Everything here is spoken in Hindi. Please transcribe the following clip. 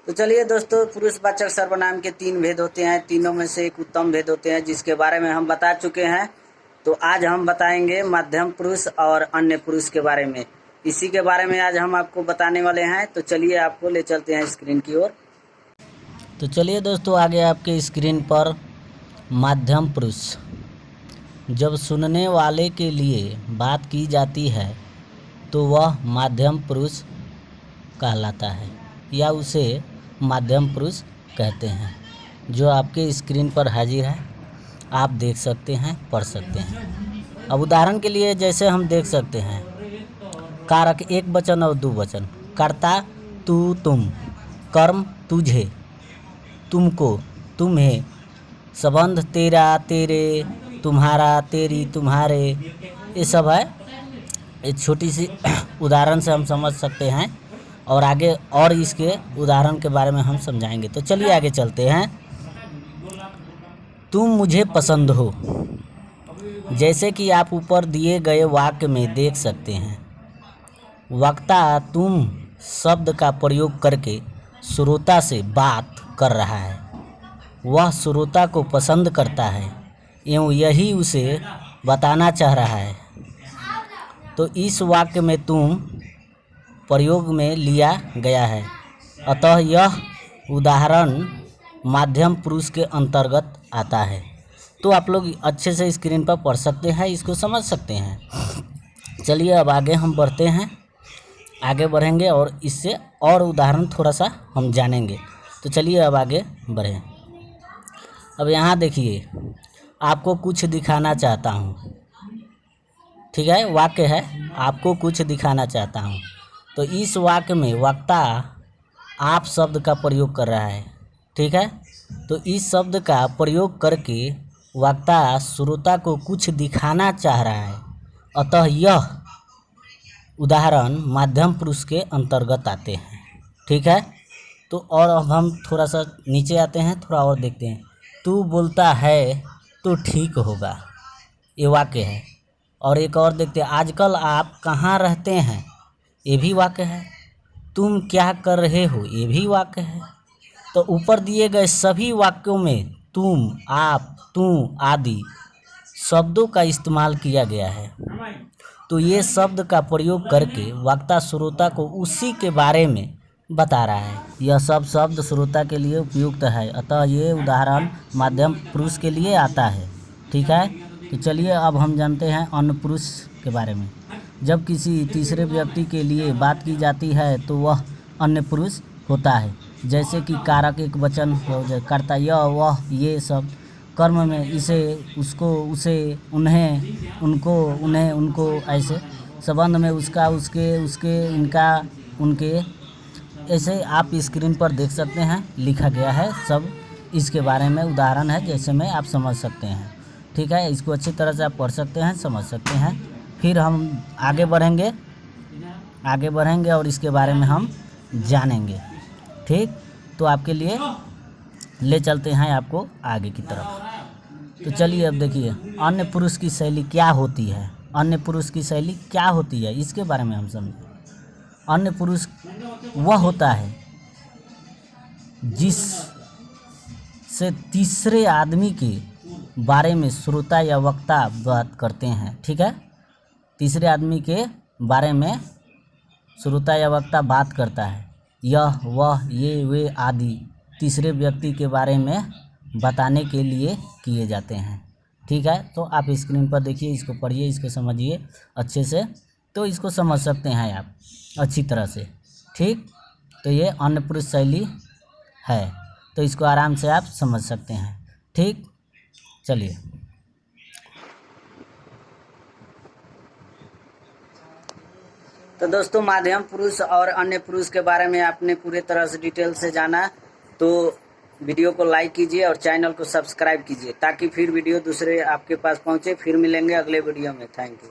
तो चलिए दोस्तों, पुरुषवाचक सर्वनाम के 3 भेद होते हैं। तीनों में से एक उत्तम भेद होते हैं जिसके बारे में हम बता चुके हैं। तो आज हम बताएंगे मध्यम पुरुष और अन्य पुरुष के बारे में। इसी के बारे में आज हम आपको बताने वाले हैं। तो चलिए आपको ले चलते हैं स्क्रीन की ओर। तो चलिए दोस्तों, आगे आपके स्क्रीन पर मध्यम पुरुष जब सुनने वाले के लिए बात की जाती है तो वह मध्यम पुरुष कहलाता है या उसे मध्यम पुरुष कहते हैं, जो आपके स्क्रीन पर हाजिर है। आप देख सकते हैं, पढ़ सकते हैं। अब उदाहरण के लिए जैसे हम देख सकते हैं, कारक एक वचन और दो वचन। कर्ता तू तुम, कर्म तुझे, तुमको तुम्हें, संबंध तेरा तेरे, तुम्हारा तेरी तुम्हारे, ये सब है। एक छोटी सी उदाहरण से हम समझ सकते हैं और आगे और इसके उदाहरण के बारे में हम समझाएंगे। तो चलिए आगे चलते हैं। तुम मुझे पसंद हो, जैसे कि आप ऊपर दिए गए वाक्य में देख सकते हैं। वक्ता तुम शब्द का प्रयोग करके श्रोता से बात कर रहा है। वह श्रोता को पसंद करता है एवं यही उसे बताना चाह रहा है। तो इस वाक्य में तुम प्रयोग में लिया गया है, अतः यह उदाहरण मध्यम पुरुष के अंतर्गत आता है। तो आप लोग अच्छे से स्क्रीन पर पढ़ सकते हैं, इसको समझ सकते हैं। चलिए अब आगे हम बढ़ते हैं, आगे बढ़ेंगे और इससे और उदाहरण थोड़ा सा हम जानेंगे। तो चलिए अब आगे बढ़ें। अब यहाँ देखिए, आपको कुछ दिखाना चाहता हूँ। ठीक है, वाक्य है आपको कुछ दिखाना चाहता हूँ। तो इस वाक्य में वक्ता आप शब्द का प्रयोग कर रहा है। ठीक है, तो इस शब्द का प्रयोग करके वक्ता श्रोता को कुछ दिखाना चाह रहा है, अतः यह उदाहरण मध्यम पुरुष के अंतर्गत आते हैं। ठीक है, तो और अब हम थोड़ा सा नीचे आते हैं, थोड़ा और देखते हैं। तू बोलता है तो ठीक होगा, ये वाक्य है। और एक और देखते हैं, आजकल आप कहाँ रहते हैं, ये भी वाक्य है। तुम क्या कर रहे हो, ये भी वाक्य है। तो ऊपर दिए गए सभी वाक्यों में तुम, आप, तू आदि शब्दों का इस्तेमाल किया गया है। तो ये शब्द का प्रयोग करके वक्ता श्रोता को उसी के बारे में बता रहा है। यह सब शब्द श्रोता के लिए उपयुक्त है, अतः ये उदाहरण मध्यम पुरुष के लिए आता है। ठीक है, तो चलिए अब हम जानते हैं अन्य पुरुष के बारे में। जब किसी तीसरे व्यक्ति के लिए बात की जाती है तो वह अन्य पुरुष होता है। जैसे कि कारक एक वचन हो जाए, कर्ता यह वह ये सब। कर्म में इसे, उसको, उसे, उन्हें, उनको, उन्हें, उनको, ऐसे। संबंध में उसका, उसके, उसके, इनका, उनके, ऐसे आप स्क्रीन पर देख सकते हैं, लिखा गया है सब। इसके बारे में उदाहरण है, जैसे में आप समझ सकते हैं। ठीक है, इसको अच्छी तरह से आप पढ़ सकते हैं, समझ सकते हैं। फिर हम आगे बढ़ेंगे और इसके बारे में हम जानेंगे। ठीक, तो आपके लिए ले चलते हैं आपको आगे की तरफ। तो चलिए अब देखिए, अन्य पुरुष की शैली क्या होती है। अन्य पुरुष की शैली क्या होती है, इसके बारे में हम समझें। अन्य पुरुष वह होता है जिस से तीसरे आदमी के बारे में श्रोता या वक्ता बात करते हैं। ठीक है, तीसरे आदमी के बारे में श्रोता या वक्ता बात करता है। यह, वह, ये, वे आदि तीसरे व्यक्ति के बारे में बताने के लिए किए जाते हैं। ठीक है, तो आप स्क्रीन पर देखिए, इसको पढ़िए, इसको समझिए अच्छे से, तो इसको समझ सकते हैं आप अच्छी तरह से। ठीक, तो ये अन्य पुरुष शैली है, तो इसको आराम से आप समझ सकते हैं। ठीक, चलिए। तो दोस्तों, मध्यम पुरुष और अन्य पुरुष के बारे में आपने पूरे तरह से डिटेल से जाना। तो वीडियो को लाइक कीजिए और चैनल को सब्सक्राइब कीजिए ताकि फिर वीडियो दूसरे आपके पास पहुंचे। फिर मिलेंगे अगले वीडियो में। Thank you.